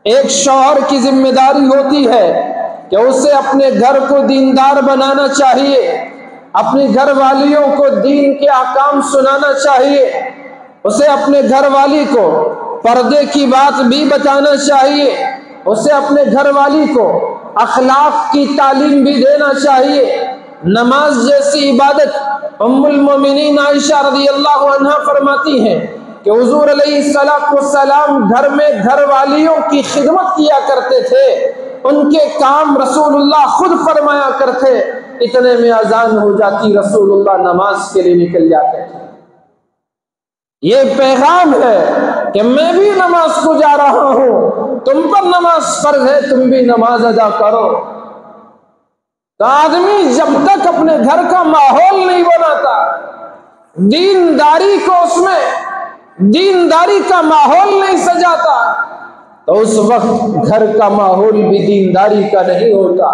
एक शौहर की जिम्मेदारी होती है कि उसे अपने घर को दीनदार बनाना चाहिए, अपनी घरवालियों को दीन के अहकाम सुनाना चाहिए, उसे अपने घरवाली को पर्दे की बात भी बताना चाहिए, उसे अपने घरवाली को अखलाक की तालीम भी देना चाहिए। नमाज जैसी इबादत उम्मुल मोमिनीन आयशा रज़ियल्लाहु अन्हा फरमाती हैं कि हुजूर अलैहिस्सलाम घर में घरवालियों की खिदमत किया करते थे, उनके काम रसूलुल्लाह खुद फरमाया करते, इतने में अजान हो जाती, रसूलुल्लाह नमाज के लिए निकल जाते थे। ये पैगाम है कि मैं भी नमाज को जा रहा हूं, तुम पर नमाज फर्ज है, तुम भी नमाज अदा करो। तो आदमी जब तक अपने घर का माहौल नहीं बनाता, दीनदारी को उसमें दीनदारी का माहौल नहीं सजाता, तो उस वक्त घर का माहौल भी दीनदारी का नहीं होता।